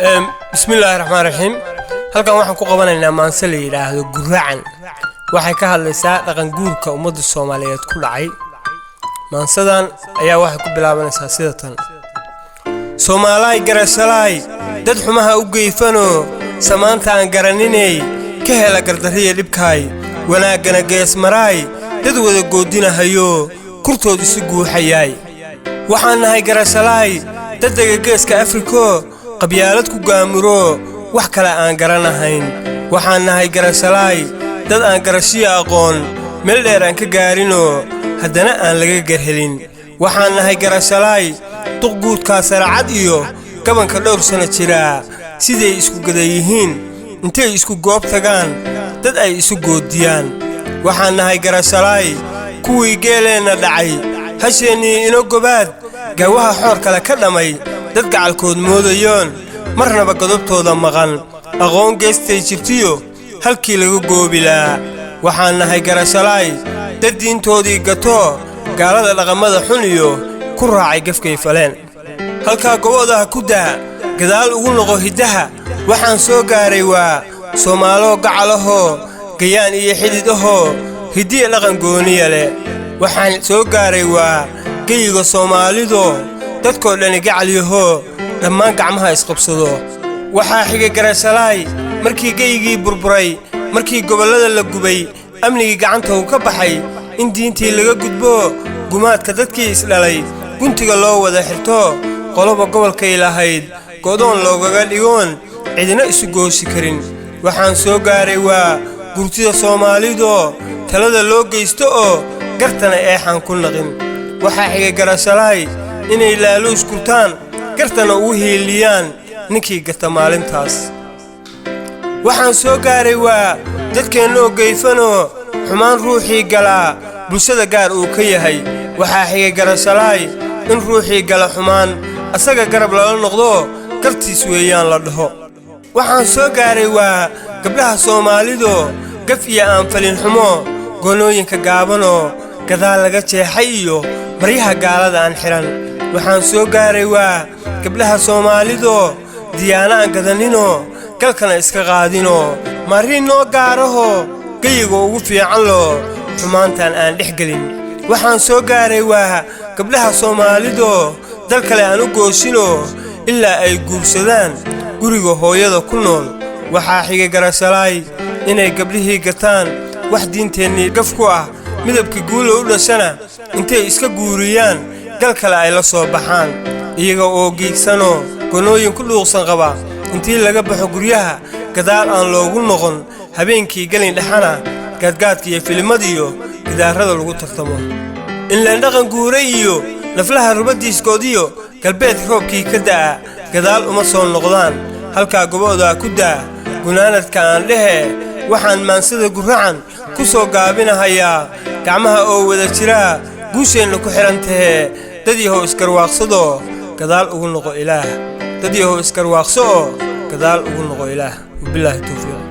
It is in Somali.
بسم الله الرحمن الرحيم. halkan waxaan ku qabanaynaa maanse la yiraahdo guracan. waxay ka hadlaysaa dhaqan guurka ummadda Soomaaliyeed ku dhacay. maansadan ayaa waxay ku bilaabanaysaa sida tan: Soomaalay garashalay dad xumaha u geeyfano samaanta aan garaninay ka hela gardariye dhibkay wanaagana gees maray dad wada goodinahayo kurtood isu guuxayay. waxaan nahay garashalay dad geeska Afrika qabyaalad ku gaamuro wax kale aan garanahayn. waxaan nahay garashalay dad aan garashiyo aqoon meel dheer aan ka gaarino haddana aan laga garhelin. waxaan nahay garashalay duqguudka saracad iyo gabanka dhowr sano jira sidee isku gadayihiin intay isku goob tagaan dad ay isu goodiyaan. waxaan nahay garashalay kuwii geeleena dhacay hasheenii ino gobaad gawaha xoor kale ka dhamay dad gacalkood moodayoon marnaba godobtooda maqan aqoon geestay jirtiyo halkii lagu goobilaa. waxaan nahay garashalay dad diintoodii gato gaalada dhaqamada xun iyo ku raacay gafkay faleen. halka goboodaha ku daa gadaal ugu noqo hidaha waxaan soo gaaray waa Soomaalo gacalaho gayaan iyo xidid ahoo hidiye dhaqan gooniya leh. waxaan soo gaaray waa geyiga Soomaalido dadkoo dhan gacal yaho dhammaan gacmaha isqabsado. waxaa xigay garashalay markii geyigii burburay markii gobolada la gubay amnigii gacanta uu ka baxay in diintii laga gudbo gumaadka dadkii isdhalay guntiga loo wada xirto qoloba gobolka ilahayd go'doon loogaga dhigoon cidina isu gooshi karin. waxaan soo gaaray waa gurtida Soomaalido talada loo geysto oo gartana eexan ku naqin. waxaa xigay garashalay inay laaluus kurtaan gartana ugu hiiliyaan ninkii gata maalintaas. waxaan soo gaaray waa dadkeenoo geeyfano xumaan ruuxii galaa bulshada gaar uu ka yahay. waxaa xigay garashalay in ruuxii gala xumaan asaga garab lala noqdo gartiis weeyaan la dhaho. waxaan soo gaaray waa gabdhaha Soomaalido gaf iyo aan falin xumo goonooyinka gaabanoo gadaal laga jeexay iyo maryaha gaalada aan xiran. waxaan soo gaaray waa gabdhaha Soomaalido diyaana aan gadanino galkana iska qaadino marin noo gaaraho geyiga ugu fiican loo xumaantan aan dhex gelin. waxaan soo gaaray waa gabdhaha Soomaalido dal kale aan u gooshino ilaa ay guursadaan guriga hooyada ku nool. waxaa xigay garashalay inay gabdhihii gataan wax diinteenii gaf ku ah midabkii guulo u dhashana intay iska guuriyaan gal kale ay la soo baxaan iyaga oo giigsano gonooyin ku dhuuqsan qaba intii laga baxo guryaha gadaal aan loogu noqon habeenkii galin dhaxana gaadgaadka iyo filimadiyo gidaarada lagu tartamo. in la dhaqan guuray iyo naflaha rubadiiskoodiyo galbeed roobkii ka daa gadaal uma soo noqdaan. halka gobooda ku daa gunaanadka aan dhehe waxaan maansada guracan ku soo gaabinahayaa gacmaha oo wada jira guusheenna ku xirantahay dad yahow iskarwaaqsado gadaal ugu noqo ilaah. dad yahow iskarwaaqso gadaal ugu noqo ilaah. billahi tawfiiq.